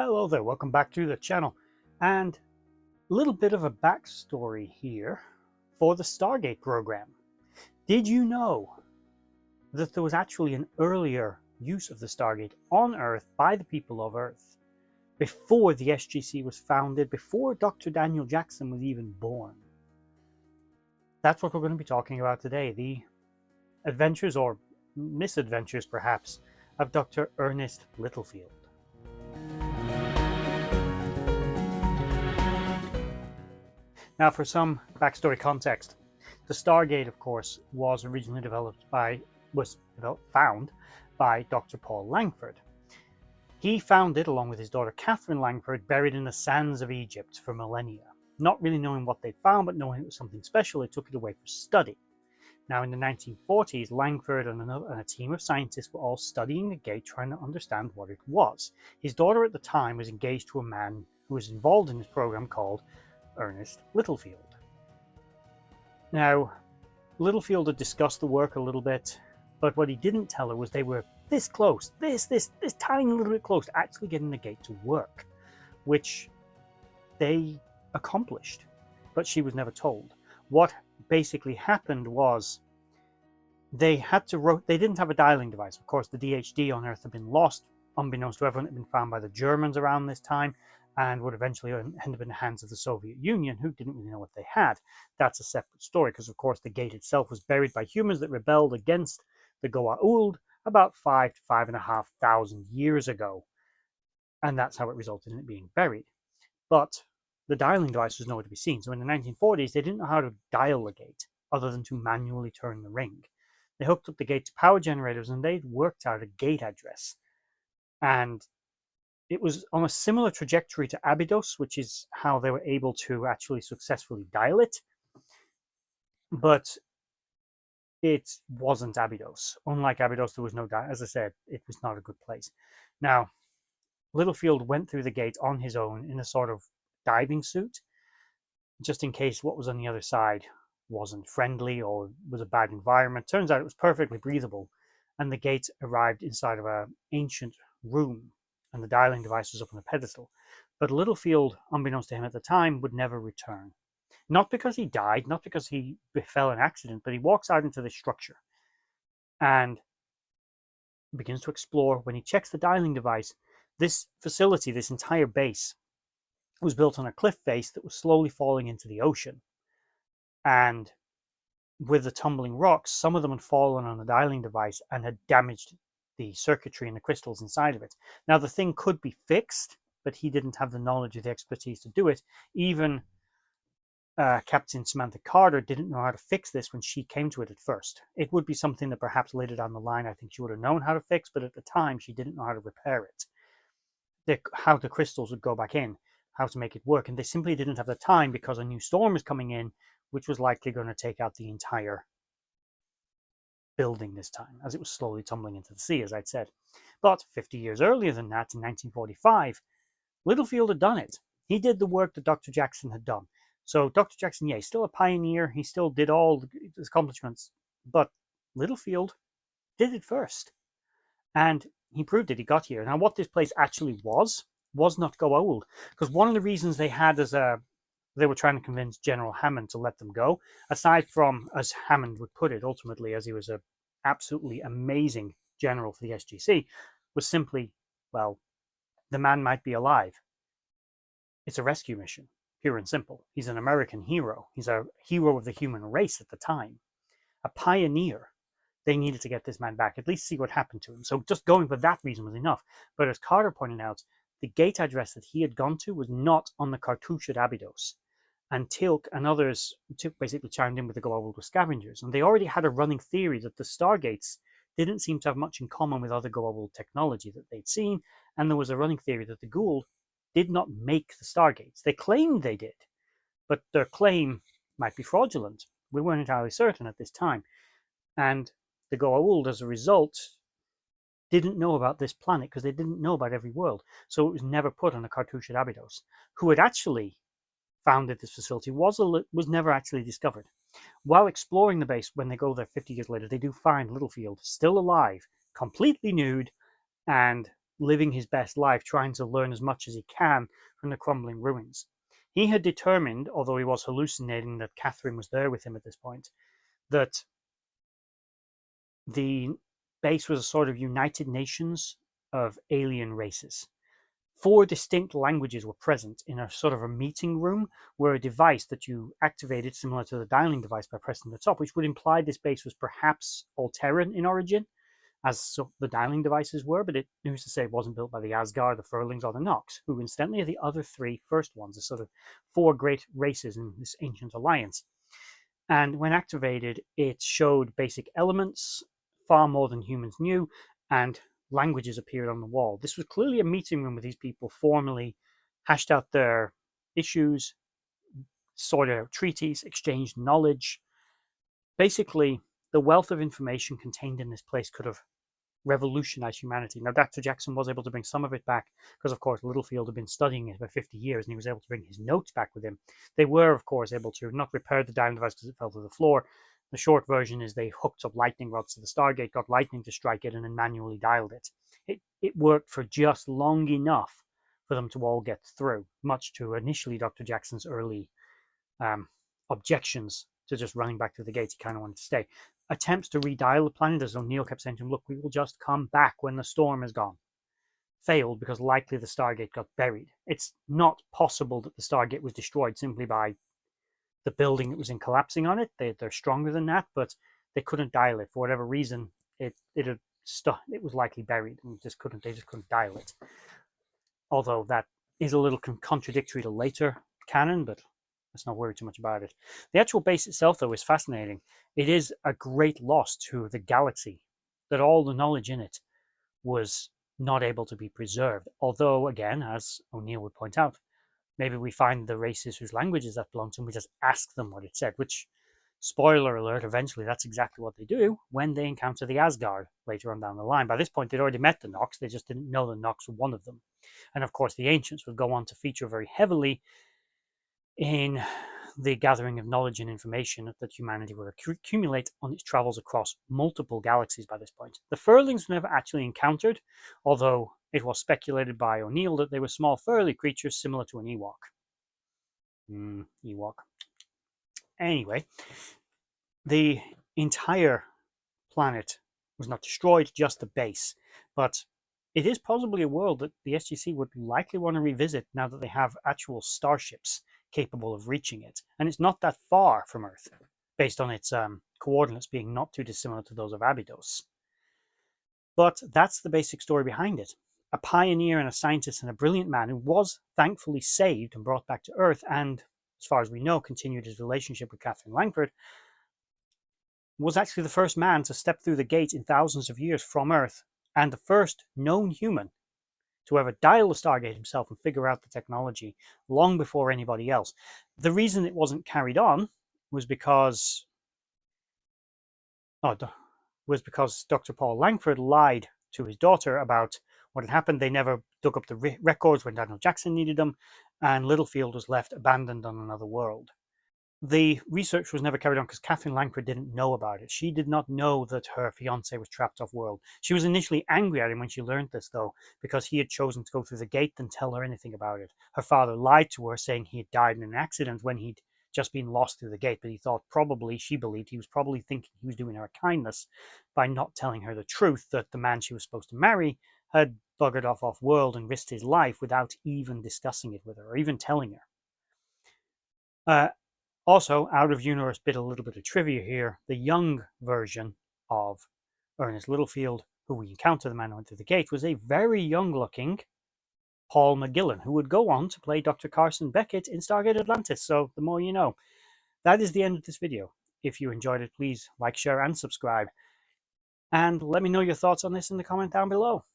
Hello there, welcome back to the channel. And a little bit of a backstory here for the Stargate program. Did you know that there was actually an earlier use of the Stargate on Earth by the people of Earth before the SGC was founded, before Dr. Daniel Jackson was even born? That's what we're going to be talking about today, the adventures or misadventures perhaps of Dr. Ernest Littlefield. Now, for some backstory context, the Stargate, of course, was originally found by Dr. Paul Langford. He found it, along with his daughter Catherine Langford, buried in the sands of Egypt for millennia. Not really knowing what they'd found, but knowing it was something special, they took it away for study. Now, in the 1940s, Langford and a team of scientists were all studying the gate, trying to understand what it was. His daughter at the time was engaged to a man who was involved in this program called Ernest Littlefield. Now, Littlefield had discussed the work a little bit, but what he didn't tell her was they were this close, this tiny little bit close to actually getting the gate to work, which they accomplished, but she was never told. What basically happened was they didn't have a dialing device. Of course, the DHD on Earth had been lost, unbeknownst to everyone. It had been found by the Germans around this time, and would eventually end up in the hands of the Soviet Union, who didn't really know what they had. That's a separate story, because of course the gate itself was buried by humans that rebelled against the Goa'uld about 5,000 to 5,500 years ago. And that's how it resulted in it being buried. But the dialing device was nowhere to be seen. So in the 1940s, they didn't know how to dial the gate, other than to manually turn the ring. They hooked up the gate to power generators, and they'd worked out a gate address. And it was on a similar trajectory to Abydos, which is how they were able to actually successfully dial it. But it wasn't Abydos. Unlike Abydos, there was no dial. As I said, it was not a good place. Now, Littlefield went through the gate on his own in a sort of diving suit, just in case what was on the other side wasn't friendly or was a bad environment. Turns out it was perfectly breathable, and the gate arrived inside of an ancient room, and the dialing device was up on a pedestal. But Littlefield, unbeknownst to him at the time, would never return. Not because he died, not because he befell an accident, but he walks out into this structure and begins to explore. When he checks the dialing device, this facility, this entire base, was built on a cliff face that was slowly falling into the ocean. And with the tumbling rocks, some of them had fallen on the dialing device and had damaged the circuitry and the crystals inside of it. Now, the thing could be fixed, but he didn't have the knowledge or the expertise to do it. Even Captain Samantha Carter didn't know how to fix this when she came to it at first. It would be something that perhaps later down the line I think she would have known how to fix, but at the time she didn't know how to repair it. How the crystals would go back in, how to make it work, and they simply didn't have the time because a new storm was coming in, which was likely going to take out the entire building this time, as it was slowly tumbling into the sea, as I'd said. But 50 years earlier than that, in 1945, Littlefield had done it. He did the work that Dr. Jackson had done. So Dr. Jackson, yeah, he's still a pioneer. He still did all his accomplishments, but Littlefield did it first. And he proved it. He got here. Now, what this place actually was not Goa'uld, because one of the reasons they had they were trying to convince General Hammond to let them go, aside from, as Hammond would put it, ultimately, as he was an absolutely amazing general for the SGC, was simply, well, the man might be alive. It's a rescue mission, pure and simple. He's an American hero. He's a hero of the human race at the time, a pioneer. They needed to get this man back, at least see what happened to him. So just going for that reason was enough. But as Carter pointed out, the gate address that he had gone to was not on the cartouche at Abydos. And Tilk and others basically chimed in with the Goa'uld were scavengers. And they already had a running theory that the Stargates didn't seem to have much in common with other Goa'uld technology that they'd seen. And there was a running theory that the Goa'uld did not make the Stargates. They claimed they did, but their claim might be fraudulent. We weren't entirely certain at this time. And the Goa'uld, as a result, didn't know about this planet because they didn't know about every world. So it was never put on a cartouche at Abydos. Who had actually founded this facility was never actually discovered. While exploring the base, when they go there 50 years later, they do find Littlefield still alive, completely nude, and living his best life, trying to learn as much as he can from the crumbling ruins. He had determined, although he was hallucinating that Catherine was there with him at this point, that the base was a sort of United Nations of alien races. 4 distinct languages were present in a sort of a meeting room where a device that you activated, similar to the dialing device by pressing the top, which would imply this base was perhaps Alterran in origin, as the dialing devices were, but who's to say it wasn't built by the Asgard, the Furlings, or the Nox, who incidentally are the other 3 first ones, the sort of 4 great races in this ancient alliance. And when activated, it showed basic elements, far more than humans knew, and languages appeared on the wall. This was clearly a meeting room where these people formally hashed out their issues, sorted out treaties, exchanged knowledge. Basically, the wealth of information contained in this place could have revolutionized humanity. Now, Dr. Jackson was able to bring some of it back because, of course, Littlefield had been studying it for 50 years and he was able to bring his notes back with him. They were, of course, able to not repair the dialing device because it fell to the floor. The short version is they hooked up lightning rods to the Stargate, got lightning to strike it, and then manually dialed it. It worked for just long enough for them to all get through, much to initially Dr. Jackson's early objections to just running back to the gates. He kind of wanted to stay. Attempts to redial the planet, as O'Neill kept saying to him, look, we will just come back when the storm is gone, failed because likely the Stargate got buried. It's not possible that the Stargate was destroyed simply by the building it was in collapsing on it. They're stronger than that, but they couldn't dial it for whatever reason. It had it was likely buried and they just couldn't dial it. Although that is a little contradictory to later canon, but let's not worry too much about it. The actual base itself, though, is fascinating. It is a great loss to the galaxy that all the knowledge in it was not able to be preserved. Although, again, as O'Neill would point out, maybe we find the races whose languages that belong to, and we just ask them what it said, which, spoiler alert, eventually that's exactly what they do when they encounter the Asgard later on down the line. By this point, they'd already met the Nox, they just didn't know the Nox were one of them. And of course, the Ancients would go on to feature very heavily in the gathering of knowledge and information that humanity would accumulate on its travels across multiple galaxies by this point. The Furlings were never actually encountered, although it was speculated by O'Neill that they were small furry creatures similar to an Ewok. Ewok. Anyway, the entire planet was not destroyed, just the base. But it is possibly a world that the SGC would likely want to revisit now that they have actual starships capable of reaching it. And it's not that far from Earth, based on its coordinates being not too dissimilar to those of Abydos. But that's the basic story behind it. A pioneer and a scientist and a brilliant man who was thankfully saved and brought back to Earth, and as far as we know, continued his relationship with Catherine Langford, was actually the first man to step through the gate in thousands of years from Earth, and the first known human to ever dial the Stargate himself and figure out the technology long before anybody else. The reason it wasn't carried on was because Dr. Paul Langford lied to his daughter about what had happened. They never dug up the records when Daniel Jackson needed them, and Littlefield was left abandoned on another world. The research was never carried on because Catherine Langford didn't know about it. She did not know that her fiance was trapped off-world. She was initially angry at him when she learned this, though, because he had chosen to go through the gate and tell her anything about it. Her father lied to her, saying he had died in an accident when he'd just been lost through the gate, but he thought she believed he was probably thinking he was doing her a kindness by not telling her the truth, that the man she was supposed to marry had buggered off-world and risked his life without even discussing it with her or even telling her. Also, out of universe bit, a little bit of trivia here. The young version of Ernest Littlefield, who we encounter the man who went through the gate, was a very young looking Paul McGillen, who would go on to play Dr. Carson Beckett in Stargate Atlantis. So the more you know. That is the end of this video. If you enjoyed it, please like, share, and subscribe. And let me know your thoughts on this in the comment down below.